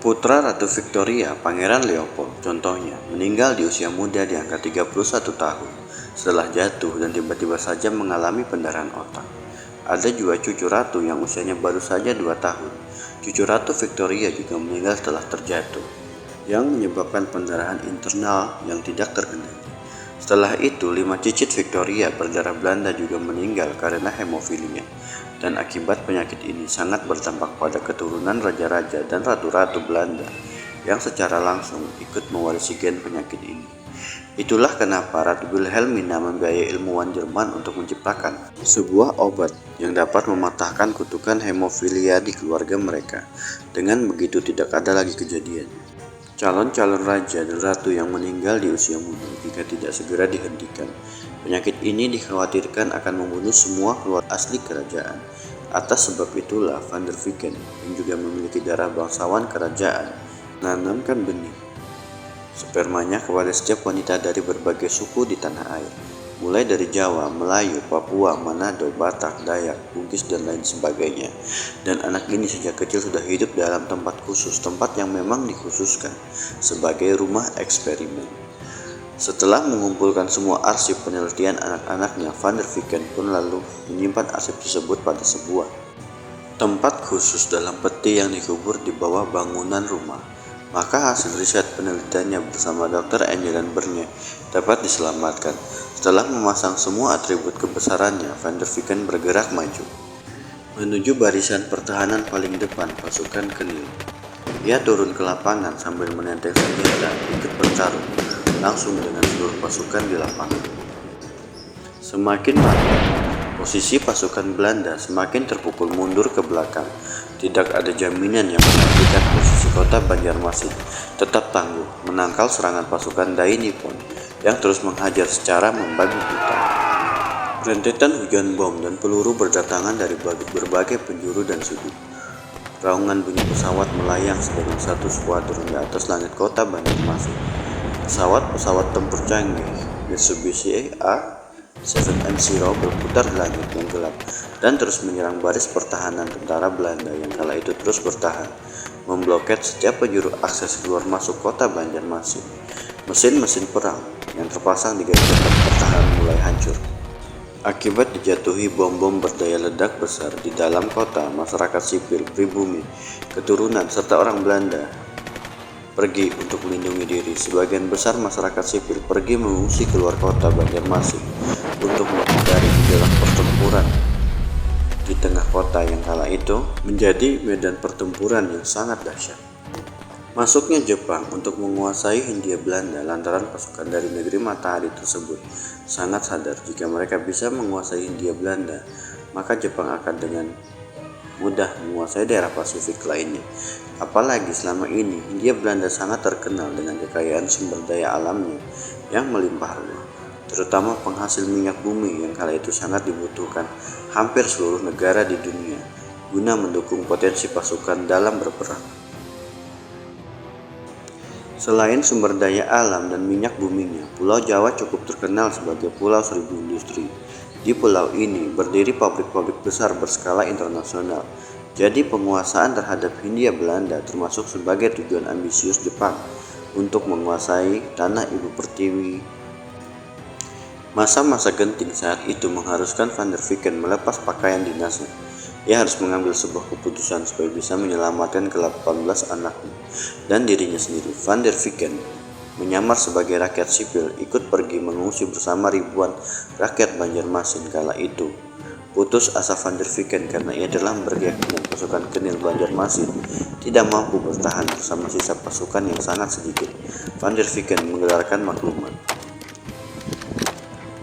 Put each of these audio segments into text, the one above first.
Putra Ratu Victoria, Pangeran Leopold, contohnya, meninggal di usia muda di angka 31 tahun setelah jatuh dan tiba-tiba saja mengalami pendarahan otak. Ada juga cucu ratu yang usianya baru saja 2 tahun. Cucu Ratu Victoria juga meninggal setelah terjatuh, yang menyebabkan pendarahan internal yang tidak terkendali. Setelah itu, 5 cicit Victoria berdarah Belanda juga meninggal karena hemofilia. Dan akibat penyakit ini sangat berdampak pada keturunan raja-raja dan ratu-ratu Belanda yang secara langsung ikut mewarisi gen penyakit ini. Itulah kenapa Ratu Wilhelmina membiayai ilmuwan Jerman untuk menciptakan sebuah obat yang dapat mematahkan kutukan hemofilia di keluarga mereka. Dengan begitu tidak ada lagi kejadian calon-calon raja dan ratu yang meninggal di usia muda jika tidak segera dihentikan. Penyakit ini dikhawatirkan akan membunuh semua keluarga asli kerajaan. Atas sebab itulah Van der Viken yang juga memiliki darah bangsawan kerajaan menanamkan benih spermanya kepada setiap wanita dari berbagai suku di tanah air, mulai dari Jawa, Melayu, Papua, Manado, Batak, Dayak, Bugis, dan lain sebagainya. Dan anak ini sejak kecil sudah hidup dalam tempat khusus, tempat yang memang dikhususkan sebagai rumah eksperimen. Setelah mengumpulkan semua arsip penelitian anak-anaknya, Van der Viken pun lalu menyimpan arsip tersebut pada sebuah tempat khusus dalam peti yang dikubur di bawah bangunan rumah. Maka hasil riset penelitiannya bersama Dr. Engelen Bernie dapat diselamatkan. Setelah memasang semua atribut kebesarannya, Van der Viken bergerak maju menuju barisan pertahanan paling depan pasukan Kenil. Ia turun ke lapangan sambil menenteng senjata, ikut bertarung langsung dengan seluruh pasukan di lapangan. Semakin lama, posisi pasukan Belanda semakin terpukul mundur ke belakang. Tidak ada jaminan yang memastikan posisi kota Banjarmasin tetap tangguh menangkal serangan pasukan Dai Nippon yang terus menghajar secara membabi buta. Rentetan hujan bom dan peluru berdatangan dari berbagai penjuru dan sudut. Raungan bunyi pesawat melayang sebagai satu skuadron di atas langit kota Banjarmasin. Pesawat-pesawat tempur canggih Mitsubishi A7M0 berputar di langit yang gelap dan terus menyerang baris pertahanan tentara Belanda yang kala itu terus bertahan, membloket setiap penjuru akses keluar masuk kota Banjarmasin. Mesin-mesin perang yang terpasang di garis pertahanan mulai hancur akibat dijatuhi bom-bom berdaya ledak besar di dalam kota. Masyarakat sipil, pribumi, keturunan, serta orang Belanda pergi untuk melindungi diri. Sebagian besar masyarakat sipil pergi mengungsi keluar kota Banjarmasin untuk menghindari gejolak pertempuran di tengah kota yang kala itu menjadi medan pertempuran yang sangat dahsyat. Masuknya Jepang untuk menguasai Hindia Belanda lantaran pasukan dari negeri matahari tersebut sangat sadar jika mereka bisa menguasai Hindia Belanda, maka Jepang akan dengan mudah menguasai daerah Pasifik lainnya. Apalagi selama ini Hindia Belanda sangat terkenal dengan kekayaan sumber daya alamnya yang melimpah ruah, terutama penghasil minyak bumi yang kala itu sangat dibutuhkan hampir seluruh negara di dunia guna mendukung potensi pasukan dalam berperang. Selain sumber daya alam dan minyak buminya, Pulau Jawa cukup terkenal sebagai Pulau Seribu Industri. Di pulau ini berdiri pabrik-pabrik besar berskala internasional. Jadi penguasaan terhadap Hindia Belanda termasuk sebagai tujuan ambisius Jepang untuk menguasai tanah Ibu Pertiwi. Masa-masa genting saat itu mengharuskan Van der Viken melepas pakaian dinasnya. Ia harus mengambil sebuah keputusan supaya bisa menyelamatkan ke-18 anaknya dan dirinya sendiri. Van der Viken menyamar sebagai rakyat sipil, ikut pergi mengungsi bersama ribuan rakyat Banjarmasin kala itu. Putus asa Van der Viken karena ia telah berkeyakinan pasukan Kenil Banjarmasin tidak mampu bertahan bersama sisa pasukan yang sangat sedikit. Van der Viken menggelarkan maklumat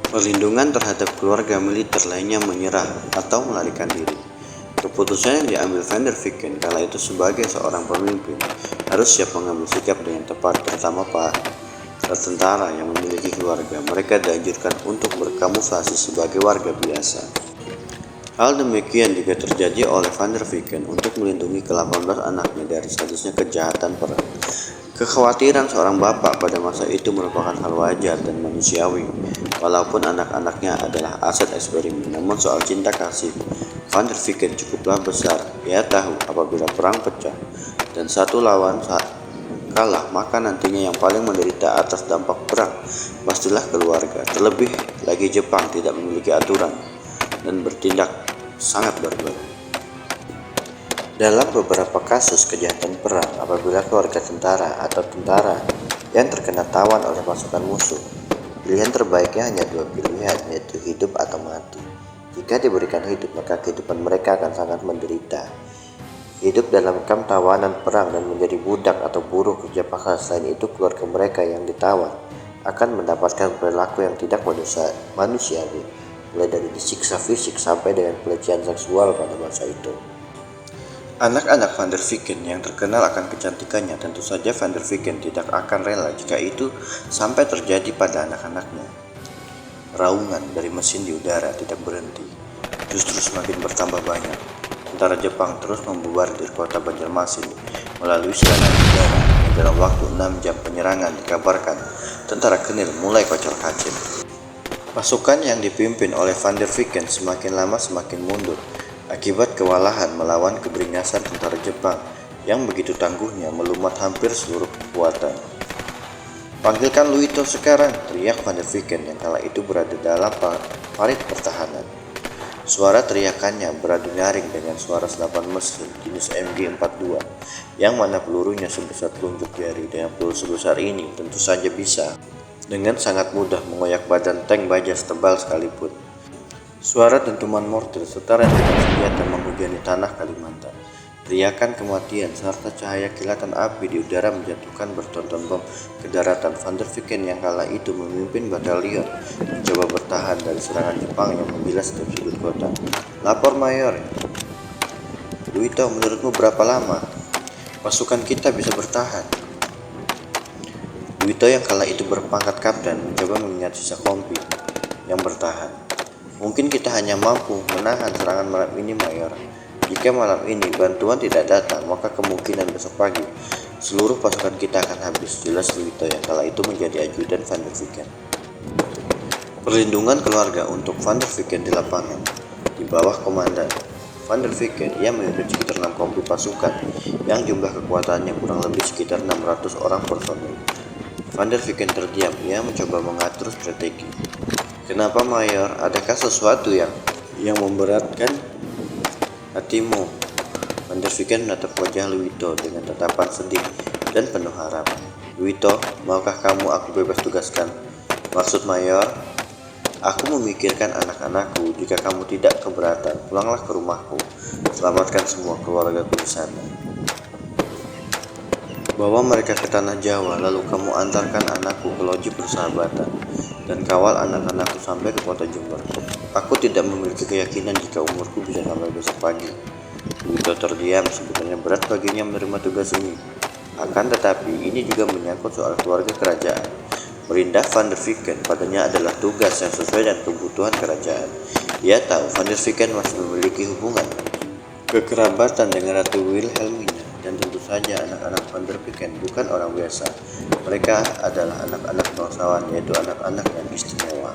perlindungan terhadap keluarga militer lainnya menyerah atau melarikan diri. Keputusan yang diambil Van der Viken kala itu sebagai seorang pemimpin harus siap mengambil sikap dengan tepat, terutama para tentara yang memiliki keluarga. Mereka dianjurkan untuk berkamuflase sebagai warga biasa. Hal demikian juga terjadi oleh Van der Viken untuk melindungi ke-18 anaknya dari sadisnya kejahatan perang. Kekhawatiran seorang bapak pada masa itu merupakan hal wajar dan manusiawi, walaupun anak-anaknya adalah aset eksperimen. Namun soal cinta kasih Van der Viken cukuplah besar. Ia tahu apabila perang pecah, dan satu lawan kalah, maka nantinya yang paling menderita atas dampak perang pastilah keluarga. Terlebih lagi Jepang tidak memiliki aturan dan bertindak sangat barbar. Dalam beberapa kasus kejahatan perang, apabila keluarga tentara atau tentara yang terkena tawan oleh pasukan musuh, pilihan terbaiknya hanya dua pilihan, yaitu hidup atau mati. Jika diberikan hidup, maka kehidupan mereka akan sangat menderita. Hidup dalam kamp tawanan perang dan menjadi budak atau buruh kerja paksa. Selain itu, keluarga mereka yang ditawan akan mendapatkan perilaku yang tidak manusiawi, mulai dari disiksa fisik sampai dengan pelecehan seksual pada masa itu. Anak-anak Van der Viken yang terkenal akan kecantikannya, tentu saja Van der Viken tidak akan rela jika itu sampai terjadi pada anak-anaknya. Raungan dari mesin di udara tidak berhenti, justru semakin bertambah banyak. Tentara Jepang terus membombardir kota Banjarmasin melalui serangan udara. Dalam waktu 6 jam penyerangan, dikabarkan tentara Kenil mulai kocar-kacir. Pasukan yang dipimpin oleh Van der Viken semakin lama semakin mundur akibat kewalahan melawan keberingasan tentara Jepang yang begitu tangguhnya melumat hampir seluruh kekuatan. "Panggilkan Luito sekarang," teriak Van der Viken yang kala itu berada dalam parit pertahanan. Suara teriakannya beradu nyaring dengan suara senapan mesin jenis MG42, yang mana pelurunya sebesar telunjuk jari. Dengan peluru sebesar ini tentu saja bisa dengan sangat mudah mengoyak badan tank baja tebal sekalipun. Suara dentuman mortir serta rentetan senjata menghujani tanah Kalimantan. Teriakan kematian serta cahaya kilatan api di udara menjatuhkan bertonton bom ke daratan. Van der Viken yang kala itu memimpin batalion mencoba bertahan dari serangan Jepang yang membilas setiap sudut kota. "Lapor Mayor." "Luito, menurutmu berapa lama pasukan kita bisa bertahan?" Luito yang kala itu berpangkat kapten mencoba mengingat sisa kompi yang bertahan. "Mungkin kita hanya mampu menahan serangan malam ini, Mayor. Jika malam ini bantuan tidak datang, maka kemungkinan besok pagi seluruh pasukan kita akan habis," jelas Luito yang kala itu menjadi ajudan Van der Viken. Perlindungan keluarga untuk Van der Viken di lapangan. Di bawah komandan Van der Viken, ia memimpin sekitar 6 kompi pasukan yang jumlah kekuatannya kurang lebih sekitar 600 orang personil. Van der Viken terdiam, ia mencoba mengatur strategi. "Kenapa, Mayor? Adakah sesuatu yang memberatkan hatimu?" Van der Viken menatap wajah Luito dengan tatapan sedih dan penuh harap. "Luito, maukah kamu aku bebas tugaskan?" "Maksud Mayor?" "Aku memikirkan anak-anakku. Jika kamu tidak keberatan, pulanglah ke rumahku. Selamatkan semua keluargaku di sana. Bawa mereka ke tanah Jawa, lalu kamu antarkan anakku ke loji persahabatan dan kawal anak-anakku sampai ke kota Jember. Aku tidak memiliki keyakinan jika umurku bisa sampai besok pagi." Luito terdiam. Sebenarnya berat baginya menerima tugas ini. Akan tetapi ini juga menyangkut soal keluarga kerajaan. Merindah Van der Viken padanya adalah tugas yang sesuai dengan kebutuhan kerajaan. Ia tahu Van der Viken masih memiliki hubungan kekerabatan dengan Ratu Wilhelmina, dan tentu saja anak-anak Van der Viken bukan orang biasa. Mereka adalah anak-anak bangsawan, yaitu anak-anak yang istimewa.